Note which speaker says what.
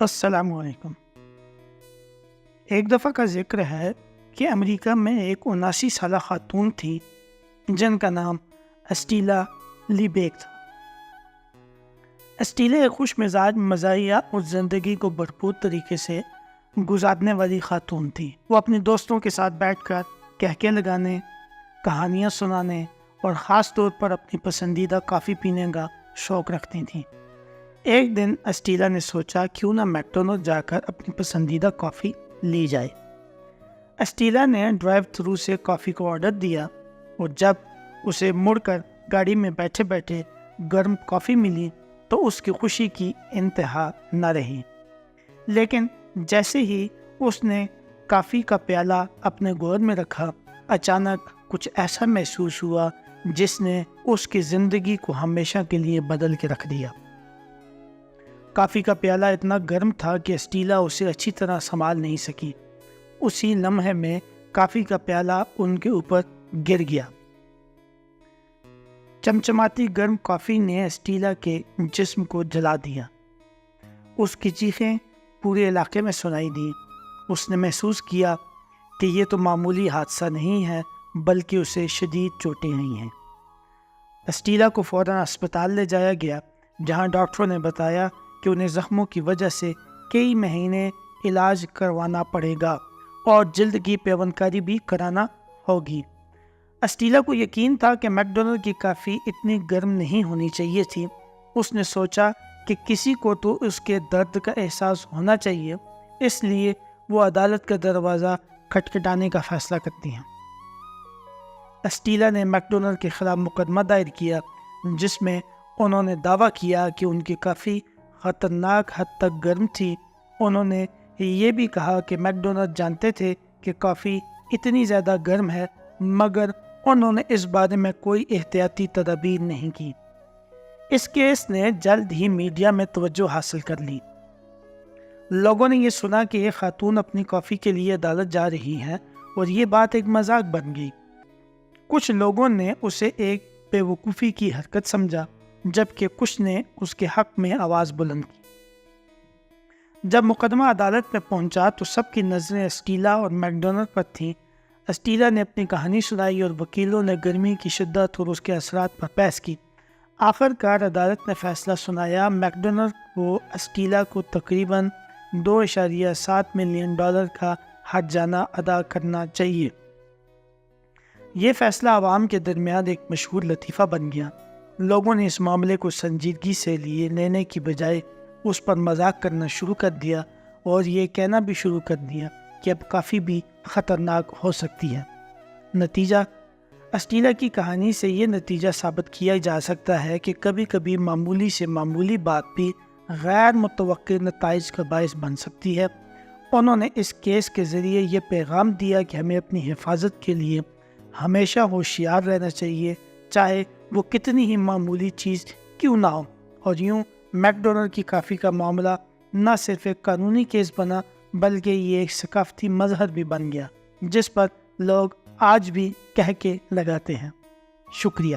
Speaker 1: السلام علیکم۔ ایک دفعہ کا ذکر ہے کہ امریکہ میں ایک 79 سالہ خاتون تھی جن کا نام اسٹیلا لیبیک تھا۔ اسٹیلا ایک خوش مزاج، مزاحیہ اور زندگی کو بھرپور طریقے سے گزارنے والی خاتون تھی۔ وہ اپنے دوستوں کے ساتھ بیٹھ کر کہکے لگانے، کہانیاں سنانے اور خاص طور پر اپنی پسندیدہ کافی پینے کا شوق رکھتی تھیں۔ ایک دن اسٹیلا نے سوچا کیوں نہ میکڈونلڈ جا کر اپنی پسندیدہ کافی لی جائے۔ اسٹیلا نے ڈرائیو تھرو سے کافی کو آرڈر دیا اور جب اسے مڑ کر گاڑی میں بیٹھے بیٹھے گرم کافی ملی تو اس کی خوشی کی انتہا نہ رہی۔ لیکن جیسے ہی اس نے کافی کا پیالہ اپنے گود میں رکھا، اچانک کچھ ایسا محسوس ہوا جس نے اس کی زندگی کو ہمیشہ کے لیے بدل کے رکھ دیا۔ کافی کا پیالہ اتنا گرم تھا کہ اسٹیلا اسے اچھی طرح سنبھال نہیں سکی۔ اسی لمحے میں کافی کا پیالہ ان کے اوپر گر گیا۔ چمچماتی گرم کافی نے اسٹیلا کے جسم کو جلا دیا۔ اس کی چیخیں پورے علاقے میں سنائی دیں۔ اس نے محسوس کیا کہ یہ تو معمولی حادثہ نہیں ہے بلکہ اسے شدید چوٹیں آئی ہیں۔ اسٹیلا کو فوراً اسپتال لے جایا گیا جہاں ڈاکٹروں نے بتایا کہ انہیں زخموں کی وجہ سے کئی مہینے علاج کروانا پڑے گا اور جلد کی پیوند کاری بھی کرانا ہوگی۔ اسٹیلا کو یقین تھا کہ میکڈونلڈ کی کافی اتنی گرم نہیں ہونی چاہیے تھی۔ اس نے سوچا کہ کسی کو تو اس کے درد کا احساس ہونا چاہیے، اس لیے وہ عدالت کا دروازہ کھٹکھٹانے کا فیصلہ کرتی ہیں۔ اسٹیلا نے میکڈونلڈ کے خلاف مقدمہ دائر کیا جس میں انہوں نے دعویٰ کیا کہ ان کی کافی خطرناک حد تک گرم تھی۔ انہوں نے یہ بھی کہا کہ میکڈونلڈ جانتے تھے کہ کافی اتنی زیادہ گرم ہے مگر انہوں نے اس بارے میں کوئی احتیاطی تدابیر نہیں کی۔ اس کیس نے جلد ہی میڈیا میں توجہ حاصل کر لی۔ لوگوں نے یہ سنا کہ یہ خاتون اپنی کافی کے لیے عدالت جا رہی ہے اور یہ بات ایک مذاق بن گئی۔ کچھ لوگوں نے اسے ایک بے وقوفی کی حرکت سمجھا جبکہ کچھ نے اس کے حق میں آواز بلند کی۔ جب مقدمہ عدالت میں پہنچا تو سب کی نظریں اسٹیلا اور میکڈونلڈ پر تھیں۔ اسٹیلا نے اپنی کہانی سنائی اور وکیلوں نے گرمی کی شدت اور اس کے اثرات پر بحث کی۔ آخر کار عدالت نے فیصلہ سنایا، میکڈونلڈ کو اسٹیلا کو تقریباً $2.7 ملین کا حرجانہ ادا کرنا چاہیے۔ یہ فیصلہ عوام کے درمیان ایک مشہور لطیفہ بن گیا۔ لوگوں نے اس معاملے کو سنجیدگی سے لینے کی بجائے اس پر مذاق کرنا شروع کر دیا اور یہ کہنا بھی شروع کر دیا کہ اب کافی بھی خطرناک ہو سکتی ہے۔ نتیجہ، اسٹیلا کی کہانی سے یہ نتیجہ ثابت کیا جا سکتا ہے کہ کبھی کبھی معمولی سے معمولی بات بھی غیر متوقع نتائج کا باعث بن سکتی ہے۔ انہوں نے اس کیس کے ذریعے یہ پیغام دیا کہ ہمیں اپنی حفاظت کے لیے ہمیشہ ہوشیار رہنا چاہیے، چاہے وہ کتنی ہی معمولی چیز کیوں نہ ہو۔ اور یوں میکڈونلڈ کی کافی کا معاملہ نہ صرف ایک قانونی کیس بنا بلکہ یہ ایک ثقافتی مظہر بھی بن گیا جس پر لوگ آج بھی کہہ کے لگاتے ہیں۔ شکریہ۔